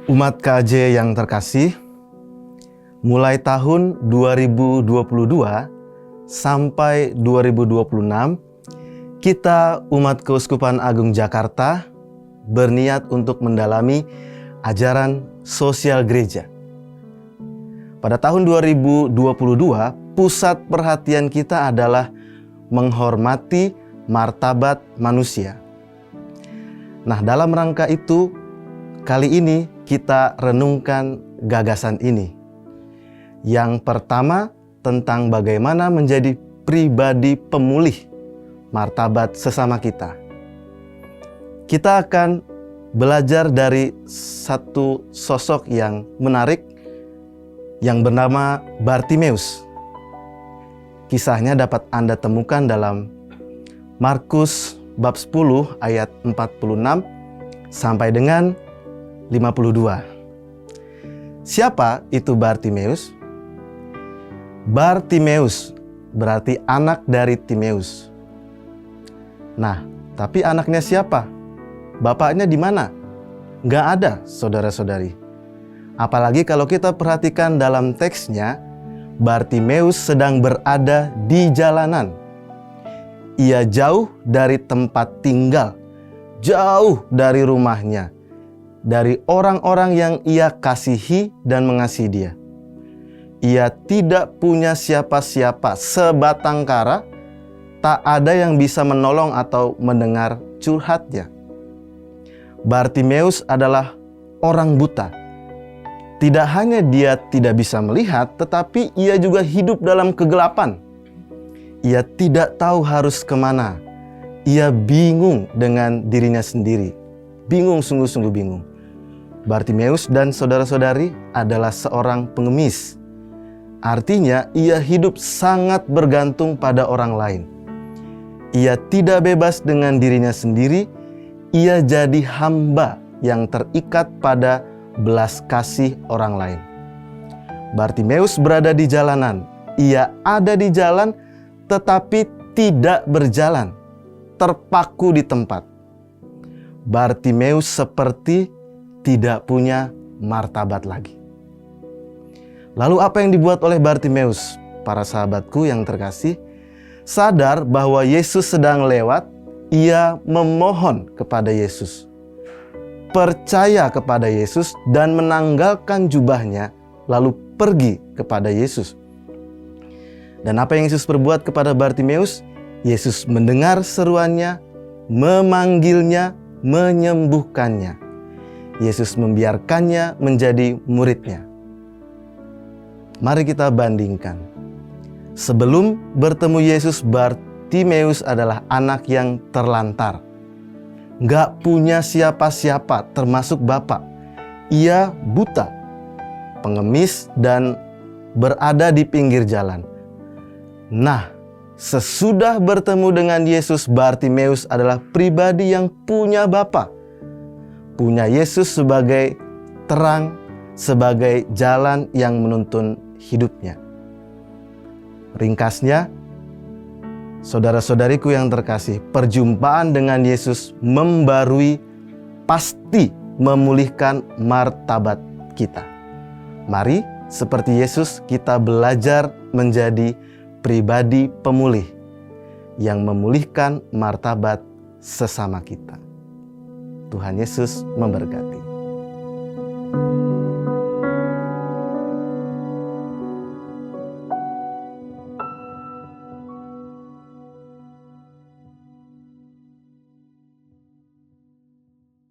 Umat KJ yang terkasih, mulai tahun 2022 sampai 2026, kita umat Keuskupan Agung Jakarta berniat untuk mendalami ajaran sosial gereja. Pada tahun 2022, pusat perhatian kita adalah menghormati martabat manusia. Nah, dalam rangka itu, kali ini kita renungkan gagasan ini. Yang pertama, tentang bagaimana menjadi pribadi pemulih martabat sesama kita. Kita akan belajar dari satu sosok yang menarik yang bernama Bartimeus. Kisahnya dapat Anda temukan dalam Markus bab 10 ayat 46 sampai dengan 52. Siapa itu Bartimeus? Bartimeus berarti anak dari Timeus. Nah, tapi anaknya siapa? Bapaknya di mana? Nggak ada, saudara-saudari. Apalagi kalau kita perhatikan dalam teksnya, Bartimeus sedang berada di jalanan. Ia jauh dari tempat tinggal, jauh dari rumahnya, dari orang-orang yang ia kasihi dan mengasihi dia. Ia tidak punya siapa-siapa, sebatang kara, tak ada yang bisa menolong atau mendengar curhatnya. Bartimeus adalah orang buta. Tidak hanya dia tidak bisa melihat, tetapi ia juga hidup dalam kegelapan. Ia tidak tahu harus kemana. Ia bingung dengan dirinya sendiri. Bingung, sungguh-sungguh bingung. Bartimeus dan saudara-saudari adalah seorang pengemis. Artinya ia hidup sangat bergantung pada orang lain. Ia tidak bebas dengan dirinya sendiri. Ia jadi hamba yang terikat pada belas kasih orang lain. Bartimeus berada di jalanan. Ia ada di jalan tetapi tidak berjalan, terpaku di tempat. Bartimeus seperti tidak punya martabat lagi. Lalu apa yang dibuat oleh Bartimeus? Para sahabatku yang terkasih, sadar bahwa Yesus sedang lewat, ia memohon kepada Yesus, percaya kepada Yesus dan menanggalkan jubahnya, lalu pergi kepada Yesus. Dan apa yang Yesus perbuat kepada Bartimeus? Yesus mendengar seruannya, memanggilnya, menyembuhkannya. Yesus membiarkannya menjadi muridnya. Mari kita bandingkan. Sebelum bertemu Yesus, Bartimeus adalah anak yang terlantar. Gak punya siapa-siapa termasuk bapak. Ia buta, pengemis dan berada di pinggir jalan. Nah, sesudah bertemu dengan Yesus, Bartimeus adalah pribadi yang punya bapa. Punya Yesus sebagai terang, sebagai jalan yang menuntun hidupnya. Ringkasnya, saudara-saudariku yang terkasih, perjumpaan dengan Yesus membarui, pasti memulihkan martabat kita. Mari, seperti Yesus, kita belajar menjadi pribadi pemulih yang memulihkan martabat sesama kita. Tuhan Yesus memberkati.